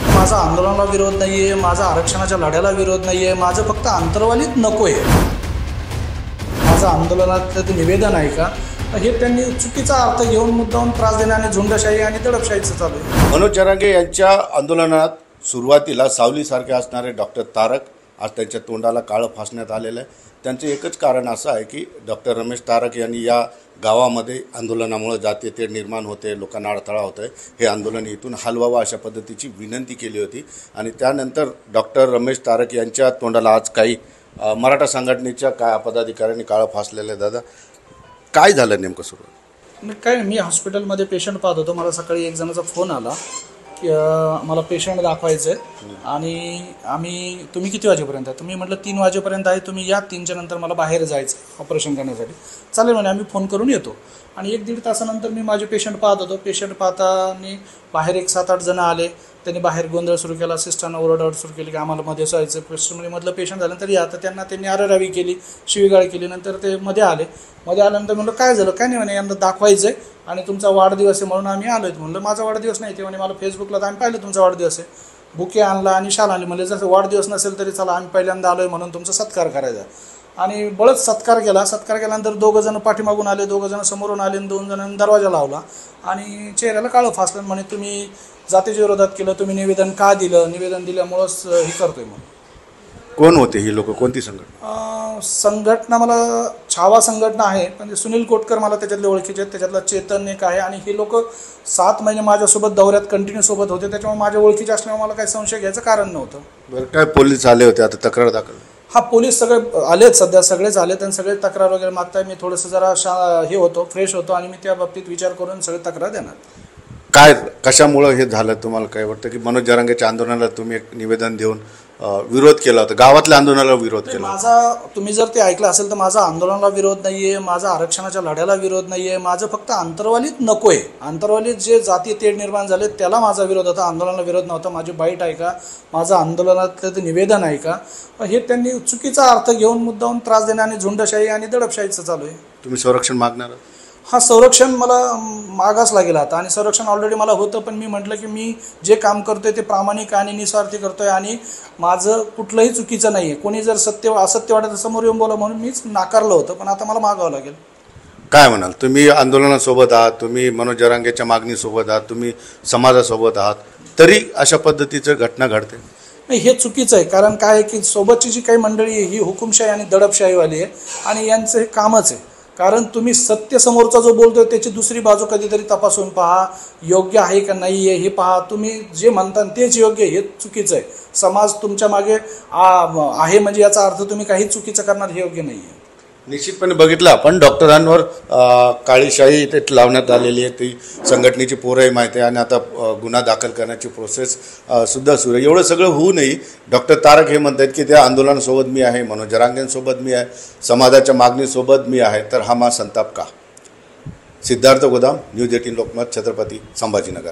माझा आंदोलनाला विरोध नाहीये, माझा आरक्षणाच्या लढ्याला विरोध नाहीये, माझं फक्त अंतर्वालीत नकोय. माझं आंदोलनात निवेदन आहे का हे त्यांनी चुकीचा अर्थ घेऊन मुद्दाम त्रास देण्याने झुंडशाही आणि दडपशाहीचं चालू आहे. मनोज जरांगे यांच्या आंदोलनात सुरुवातीला सावलीसारखे असणारे डॉक्टर तारक आज त्यांच्या तोंडाला काळं फासण्यात आलेलं आहे. त्यांचं एकच कारण असं आहे की डॉक्टर रमेश तारक यांनी या गावामध्ये आंदोलनामुळे जातीय तेढ निर्माण होते, लोकांना अडथळा होतोय, हे आंदोलन इथून हलवावं अशा पद्धतीची विनंती केली होती. आणि त्यानंतर डॉक्टर रमेश तारक यांच्या तोंडाला आज काही मराठा संघटनेच्या पदाधिकाऱ्यांनी काळं फासलेलं आहे. दादा, काय झालं नेमकं सुरू? काय, मी हॉस्पिटलमध्ये पेशंट पाहत होतो. मला सकाळी एक जणाचा फोन आला की मला पेशंट दाखवायचं आहे आणि तुम्ही किती वाजेपर्यंत आहे? तुम्ही म्हटलं 3 वाजेपर्यंत आहे, तुम्ही या. 3च्या नंतर मला बाहेर जायचं ऑपरेशन करण्यासाठी. चालेल म्हणे, आम्ही फोन करून येतो. आणि 1-1.5 तासानंतर मी माझे पेशंट पाहत होतो. पेशंट पाहताना बाहेर एक 7-8 जण आले. त्यांनी बाहेर गोंधळ सुरू केला, सिस्टरनं ओरडाओरड सुरू केली की आम्हाला मध्ये जायचं. पेशंटमध्ये मधलं पेशंट झाल्यानंतर या, तर त्यांनी आररावी केली, शिवीगाळ केली. नंतर ते मध्ये आल्यानंतर म्हणलं काय झालं? काय नाही म्हणे, यंदा दाखवायचं आहे आणि तुमचा वाढदिवस आहे म्हणून आम्ही आलो आहेत. म्हणलं माझा वाढदिवस नाही. ते म्हणे मला फेसबुकला तर आम्ही पाहिलं तुमचा वाढदिवस आहे, बुके आणला आणि शाल आणली. म्हणजे जसं वाढदिवस नसेल तरी चला, आम्ही पहिल्यांदा आलो आहे म्हणून तुमचा सत्कार करायचा. आणि बळच सत्कार केला. सत्कार केल्यानंतर 2 जण पाठीमागून आले, 2 जण समोरून आले, 2 जणांनी दरवाजा लावला आणि चेहऱ्याला काळं फासलं. म्हणे तुम्ही जातीच्या विरोधात केलं, तुम्ही निवेदन का दिलं? निवेदन दिल्यामुळंच हे करतोय. मग कोण होते ही लोक? कोणती संघटना? संघटना मला छावा संघटना आहे, पण सुनील कोटकर मला त्याच्यातले ओळखीचे आहेत. त्याच्यातला चेतन एक आहे. आणि हे लोक 7 महिने माझ्यासोबत दौऱ्यात कंटिन्यू सोबत होते. त्याच्यामुळे माझ्या ओळखीचे असल्यामुळे मला काही संशय घ्यायचं कारण नव्हतं. बरं, काय पोलीस आले होते आता तक्रार दाखल? हा, पोलीस सगळे आलेत, सध्या सगळेच आलेत आणि सगळे तक्रार वगैरे मागताय. मी थोडंसं जरा हे होतो, फ्रेश होतो आणि मी त्या बाबतीत विचार करून सगळे तक्रार देणार. काय, कशामुळं हे झालं? तुम्हाला काय वाटतं की मनोज जरांगेच्या आंदोलनाला तुम्ही एक निवेदन देऊन विरोध केला होता, गावातल्या आंदोलनाला विरोध केला? माझा, तुम्ही जर ते ऐकलं असेल तर माझा आंदोलनाला विरोध नाहीये, माझा आरक्षणाच्या लढ्याला विरोध नाहीये, माझं फक्त अंतर्वालीत नकोय. अंतर्वालीत जे जातीय तेढ निर्माण झाले त्याला माझा विरोध होता, आंदोलनाला विरोध नव्हता. माझी बाईट आहे का, माझं आंदोलनातलं ते निवेदन आहे का हे त्यांनी चुकीचा अर्थ घेऊन मुद्दाम त्रास देण्याने झुंडशाही आणि दडपशाहीचं चालू आहे. तुम्ही संरक्षण मागणार? हा, संरक्षण मला मागास लागेल आता. आणि संरक्षण ऑलरेडी मला होतं, पण मी म्हटलं की मी जे काम करतोय ते प्रामाणिक आणि निस्वार्थी करतोय आणि माझं कुठलंही चुकीचं नाही आहे. कोणी जर असत्य वाटत समोर येऊन बोला म्हणून मीच नाकारलं होतं, पण आता मला मागावं लागेल. काय म्हणाल? तुम्ही आंदोलनासोबत आहात, तुम्ही मनोज जरांगेच्या मागणीसोबत आहात, तुम्ही समाजासोबत आहात, तरी अशा पद्धतीचं घटना घडते? नाही, हे चुकीचं आहे. कारण काय आहे की सोबतची जी काही मंडळी आहे ही हुकुमशाही आणि दडपशाहीवाली आहे आणि यांचं हे कामच आहे. कारण तुम्ही सत्य समोरचा जो बोलतोय त्याची दुसरी बाजू कधीतरी तपासून पहा, योग्य आहे का नाही आहे हे पहा. तुम्ही जे म्हणता तेच योग्य आहे, हे चुकीचं आहे. समाज तुमच्या मागे आहे म्हणजे याचा अर्थ तुम्ही काही चुकीचं करणार हे योग्य नाही आहे. निश्चितपणे बघितलं आपण डॉक्टरांवर काळीशाही इथे लावण्यात आलेली आहे, ती संघटनेची पोरही माहिती आहे आणि आता गुन्हा दाखल करण्याची प्रोसेस सुद्धा सुरू आहे. एवढं सगळं होऊनही डॉक्टर तारक हे म्हणतात की त्या आंदोलनासोबत मी आहे, मनोज जरांगेंसोबत मी आहे, समाजाच्या मागणीसोबत मी आहे, तर हा मा संताप का? सिद्धार्थ गोदाम, न्यूज 18 लोकमत, छत्रपती संभाजीनगर.